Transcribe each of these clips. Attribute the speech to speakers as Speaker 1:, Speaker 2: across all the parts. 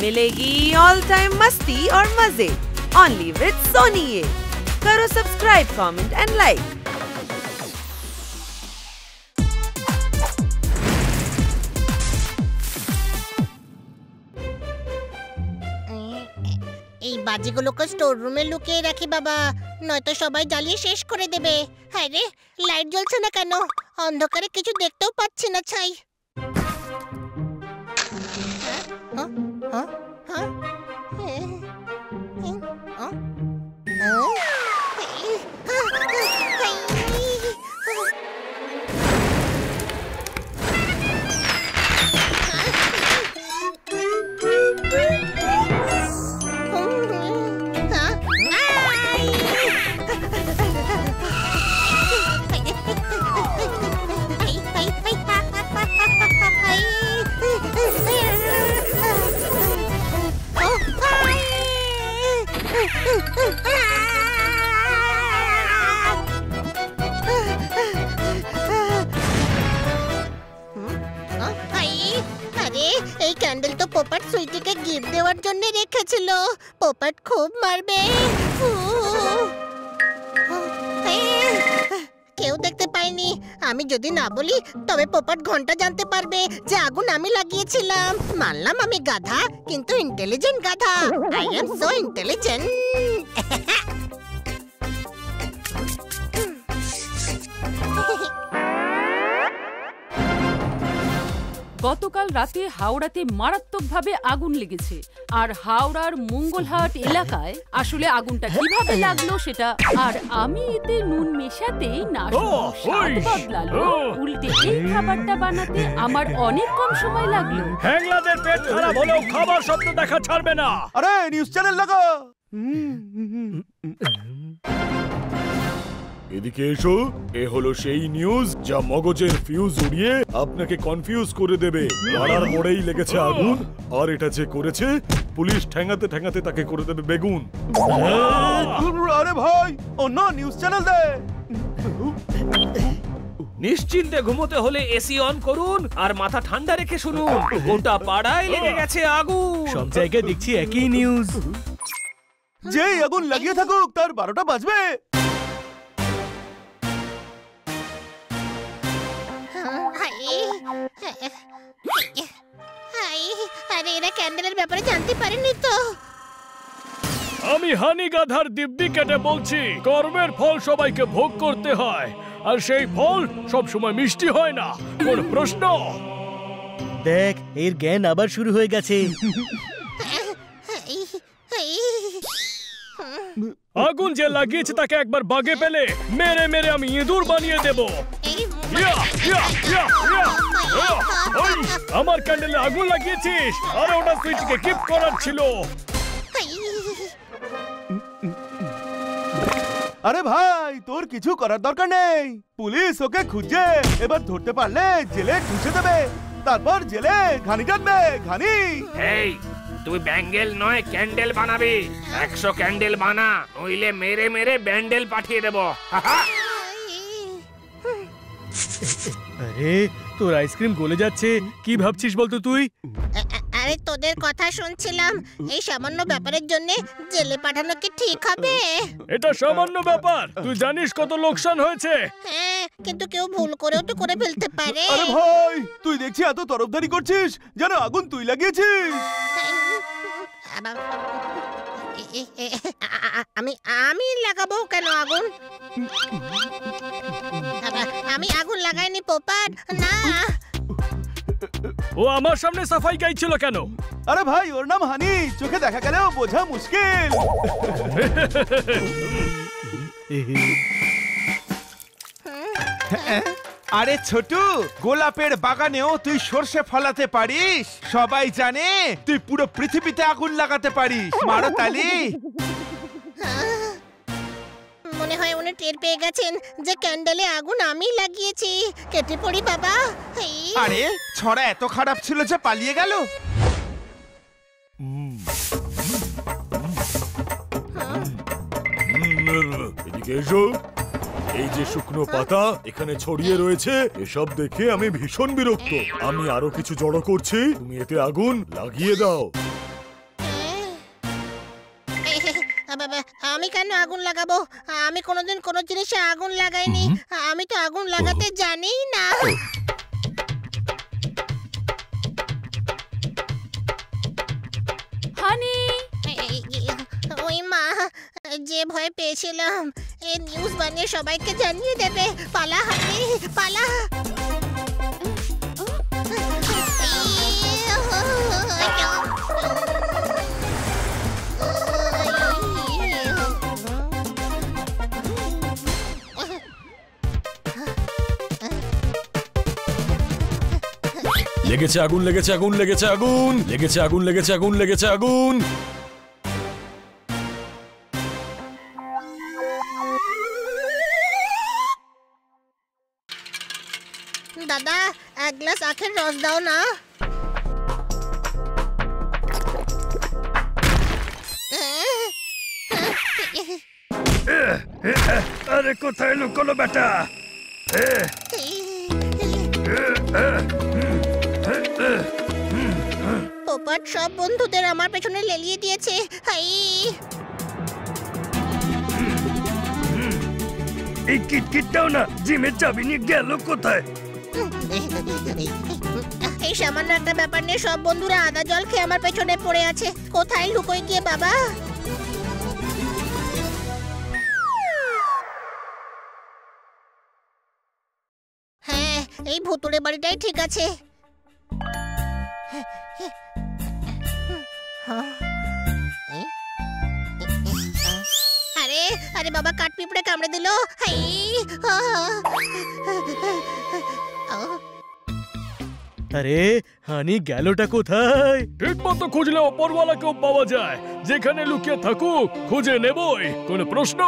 Speaker 1: मिलेगी all time मस्ती और मजे ओनली विद सोनी ये। करो सब्सक्राइब, कमेंट एंड लाइक।
Speaker 2: এই বাজিগুলোকে স্টোর রুমে লুকিয়ে রাখি বাবা, নয়তো সবাই জ্বালিয়ে শেষ করে দেবে। হ্যাঁ রে, লাইট জ্বলছে না কেন? অন্ধকারে কিছু দেখতেও পাচ্ছি না। ছাই। এই ক্যান্ডেল তো পোপট সুইটিকে গিফট দেওয়ার জন্য রেখেছিল। পোপট খুব মারবে। কেউ দেখতে পাইনি। আমি যদি না বলি তবে পোপট ঘন্টা জানতে পারবে যে আগুন আমি লাগিয়েছিলাম। মানলাম আমি গাধা, কিন্তু ইন্টেলিজেন্ট গাধা। I am so intelligent.
Speaker 3: গতকাল রাতে হাওড়াতে মারাত্মকভাবে আগুন লেগেছে। আর হাওড়ার মঙ্গলহাট এলাকায় আসলে আগুনটা কিভাবে লাগলো সেটা, আর আমি এতে নুন মেশাতেই না স্বাদ বদলালো, উল্টে এই খাবারটা বানাতে আমার অনেক কম সময় লাগলো।
Speaker 4: হ্যাংলাদের পেট খারাপ হলেও খাবার স্বপ্ন দেখা ছাড়বে না।
Speaker 5: আরে নিউজ চ্যানেল লাগা।
Speaker 4: এদিকে এসো। এ হলো সেই নিউজ যা মগজের ফিউজ উড়িয়ে আপনাকে কনফিউজ করে দেবে। পাড়ার মোড়েই লেগেছে আগুন, আর এটা যে করেছে পুলিশ ঠ্যাঙাতে ঠ্যাঙাতে তাকে করে দেবে বেগুন।
Speaker 5: আরে ভাই অন্য নিউজ চ্যানেল দে।
Speaker 6: নিশ্চিন্তে ঘুমোতে হলে এসি অন করুন আর মাথা ঠান্ডা রেখে শুনুন। গোটা পাড়ায় লেগে গেছে আগুন।
Speaker 4: সব জায়গায় দেখছি একই নিউজ।
Speaker 5: যেই আগুন লাগিয়ে থাকুক তার 12টা বাজবে।
Speaker 2: আরে এরা ক্যান্ডেলের ব্যাপারে জানতে পারেনি তো।
Speaker 4: আমি হানি গাধার দিব্যি কেটে বলছি, কর্মের ফল সবাইকে ভোগ করতে হয়, আর সেই ফল সব সময় মিষ্টি হয় না। কোন প্রশ্ন?
Speaker 7: দেখ, এর জ্ঞান আবার শুরু হয়ে গেছে।
Speaker 4: আগুন যে লাগিয়েছে তাকে একবার বাগে পেলে মেরে মেরে আমি ইঁদুর বানিয়ে দেব। আমার ক্যান্ডেলে আগুন লাগিয়েছিস, আর ওটা সুইচকে কিপ করার ছিল।
Speaker 5: আরে ভাই তোর কিছু করার দরকার নেই। পুলিশ ওকে খুঁজে এবার ধরতে পারলে জেলে ঢুকে দেবে, তারপর জেলে ঘানি কাটবে। ঘানি
Speaker 6: এই তুই ব্যাঙ্গেল নয় ক্যান্ডেল বানাবি। 100 ক্যান্ডেল বানা, নইলে মেরে মেরে ব্যান্ডেল পাঠিয়ে দেব।
Speaker 4: আরে তোর আইসক্রিম গলে যাচ্ছে, কি ভাবছিস বলতো তুই?
Speaker 2: আরে তোদের কথা শুনছিলাম। এই সামান্য ব্যাপারের জন্য জেলে পাঠানো কি ঠিক হবে?
Speaker 4: এটা সামান্য ব্যাপার, তুই জানিস কত লোকসান হয়েছে।
Speaker 2: হ্যাঁ, কিন্তু কেউ ভুল করেও তো করে ফেলতে পারে।
Speaker 5: আরে ভাই তুই দেখছি এত তরফদারি করছিস যেন আগুন তুই লাগিয়েছিস।
Speaker 2: আমি লাগাবো কেন আগুন? আমি আগুন লাগাইনি পোপট। না,
Speaker 4: ও আমার সামনে সাফাই গাইছিল কেন?
Speaker 5: আরে ভাই ওর নাম হানি, চোখে দেখা গেলেও বোঝা মুশকিল।
Speaker 8: আরে ছোটু, গোলাপের বাগানেও তুই সরষে ফলাতে পারিস। সবাই জানে তুই পুরো পৃথিবীতে আগুন লাগাতে পারিস। মারো তালি।
Speaker 2: মনে হয় উনি টের পেয়ে গেছেন যে ক্যান্ডেলে আগুন আমি লাগিয়েছি। কেটে পড়ি বাবা।
Speaker 8: আরে ছড়া এত খারাপ ছিল যে পালিয়ে গেল।
Speaker 4: এদিকে এসো। এই যে শুকনো পাতা এখানে ছড়িয়ে রয়েছে, এসব দেখে আমি ভীষণ বিরক্ত। আমি আরো কিছু জড়ো করছি, তুমি এতে আগুন লাগিয়ে দাও।
Speaker 2: আমি কেন আগুন লাগাবো? আমি কোনোদিন কোনো জিনিসে আগুন লাগাইনি। আমি তো আগুন লাগাতে জানিই না।
Speaker 3: হানি,
Speaker 2: ওই মা, যে ভয় পেয়েছিলাম, এই নিউজ বানিয়ে সবাইকে জানিয়ে দেবে। পালা হানি, পালা।
Speaker 4: লেগেছে আগুন, লেগেছে আগুন, লেগেছে আগুন, লেগেছে আগুন, লেগেছে আগুন, লেগেছে আগুন।
Speaker 2: দাদা, এক গ্লাস আখের রস দাও না।
Speaker 9: আরে কোথায় লুকোলো বেটা?
Speaker 2: পোপট সব বন্ধুদের আমার পেছনে লেলিয়ে দিয়েছে। হাই,
Speaker 9: এই কিটকিটটাও না জিমের চাবি নিয়ে গেল কোথায়?
Speaker 2: এই সামান্য একটা ব্যাপার নিয়ে সব বন্ধুরা আদা জল খেয়ে আমার পেছনে পড়ে আছে। কোথায় লুকোই গিয়ে বাবা? হ্যাঁ, এই ভুতুড়ে বাড়িটাই ঠিক আছে। আরে আরে বাবা, কাঠ পিঁপড়ে কামড়ে দিল। হাই,
Speaker 7: আরে হানি গেলটা কোথায়?
Speaker 4: ঠিক মতো খুঁজলে ওপরওয়ালাকেও পাওয়া যায়। যেখানে লুকিয়ে থাকুক খুঁজে নেবই, কোনো প্রশ্ন?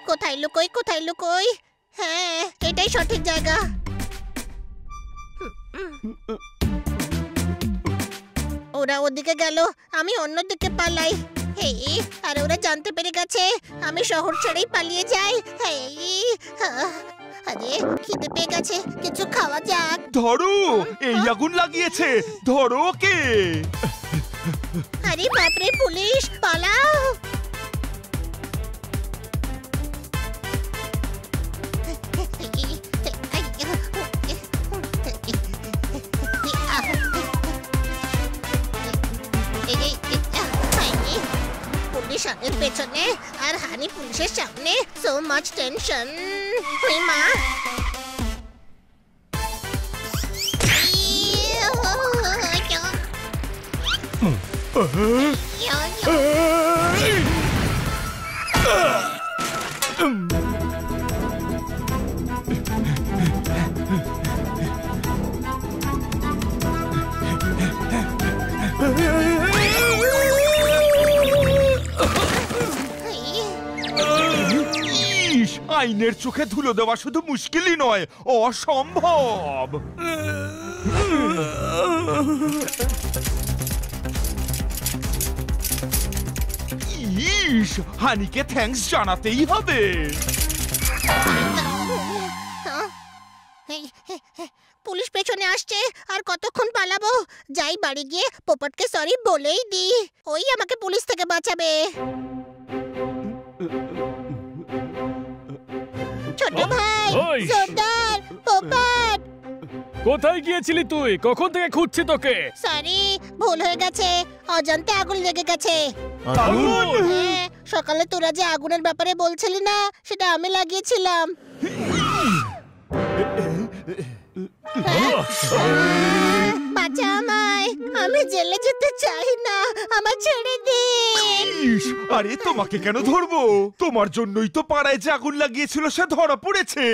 Speaker 2: কোথায় লুকোই, কোথায় লুকোই? হ্যাঁ, এটাই সঠিক জায়গা। ওরা ওদিকে গেল, আমি অন্যদিকে পালাই। হেই, আরে ওরা জানতে পেরে গেছে আমি শহর ছেড়েই পালিয়ে যাই। হেই, আরে খিদে পেয়ে গেছে, কিছু খাওয়া যাক।
Speaker 8: ধরো, এই আগুন লাগিয়েছে, ধরো ওকে।
Speaker 2: আরে বাপরে, পুলিশ, পালাও। পুলিশ আগের পেছনে আর হানি পুলিশের সামনে। So much tension. ওই মা,
Speaker 8: আইনের চোখে ধুলো দেওয়া শুধু মুশকিলই নয়, অসম্ভব। ইস, হানিকে থ্যাঙ্কস জানাতেই হবে।
Speaker 2: পুলিশ পেছনে আসছে, আর কতক্ষণ পালাবো? যাই বাড়ি গিয়ে পোপটকে সরি বলেই দি, ওই আমাকে পুলিশ থেকে বাঁচাবে। ছোট ভাই,
Speaker 4: ওই!
Speaker 2: সর্দার, পোপট।
Speaker 4: কোথায় গিয়েছিলি তুই? কখন থেকে খুঁজছি তোকে।
Speaker 2: সরি, ভুল হয়ে গেছে, অজান্তে আগুন লেগে গেছে।
Speaker 4: আগুন!
Speaker 2: হ্যাঁ, সকালে তোরা যে আগুনের ব্যাপারে বলছিলি না, সেটা আমি লাগিয়েছিলাম। বাঁচা আমায়, আমি জেলে যেতে চাই না, আমার ছেড়ে দিন।
Speaker 8: ইস, আরে তোমাকে কেন ধরবো? তোমার জন্যই তো পাড়ায় যে আগুন লাগিয়েছিল সে ধরা পড়েছে।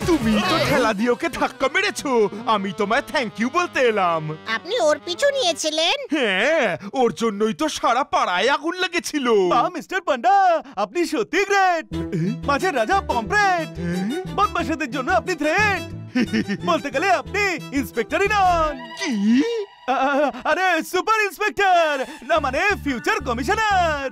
Speaker 8: তুমি তো ঠেলা দিয়ে ওকে ধাক্কা মেরেছো। আমি তোমায় থ্যাংক ইউ বলতে এলাম।
Speaker 2: আপনি ওর পিছু নিয়েছিলেন?
Speaker 8: হ্যাঁ, ওর জন্যই তো সারা পাড়ায় আগুন লেগেছিল।
Speaker 5: মিস্টার পান্ডা, আপনি সত্যি গ্রেট। মাঝের রাজা পমফ্রেট, বদমাশদের জন্য আপনি থ্রেট। বলতে গেলে আপনি ইন্সপেক্টরই নন।
Speaker 8: কি?
Speaker 5: আরে সুপার ইন্সপেক্টর, না মানে ফিউচার কমিশনার।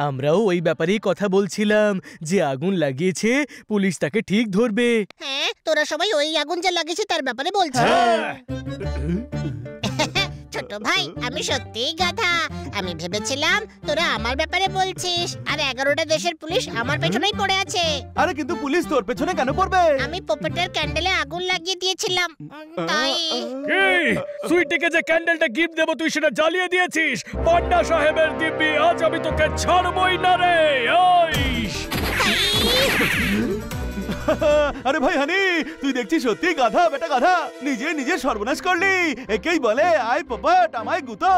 Speaker 7: আমরাও ওই ব্যাপারেই কথা বলছিলাম, যে আগুন লাগিয়েছে পুলিশ তাকে ঠিক ধরবে।
Speaker 2: হ্যাঁ, তোরা সবাই ওই আগুন যা লাগিয়েছে তার ব্যাপারে বলছিস। ছোট ছোট ভাই আমি সত্যিই গাধা। আমি ভেবেছিলাম তোরা আমার ব্যাপারে বলছিস আর 11টা দেশের পুলিশ আমার পেছনেই পড়ে আছে।
Speaker 5: আরে কিন্তু পুলিশ তোর পেছনে কেন পড়বে?
Speaker 2: আমি পপেটের ক্যান্ডেলে আগুন লাগিয়ে দিয়েছিলাম তাই।
Speaker 9: এই সুইটিকে যে ক্যান্ডেলটা গিফট দেব তুই সেটা জ্বালিয়ে দিয়েছিস। পান্ডা সাহেবের দিব্যি, আজ আমি তোকে ছাড়বই না রে। ওই
Speaker 5: আরে ভাই হানি, তুই দেখছিস সত্যি গাধা, বেটা গাধা। নিজে সর্বনাশ করলি। একেই বলে আয় পপট আমায় গুতো।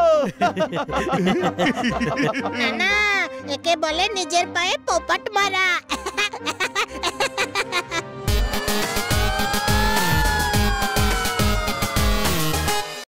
Speaker 2: না না, একে বলে নিজের পায়ে পোপট মারা।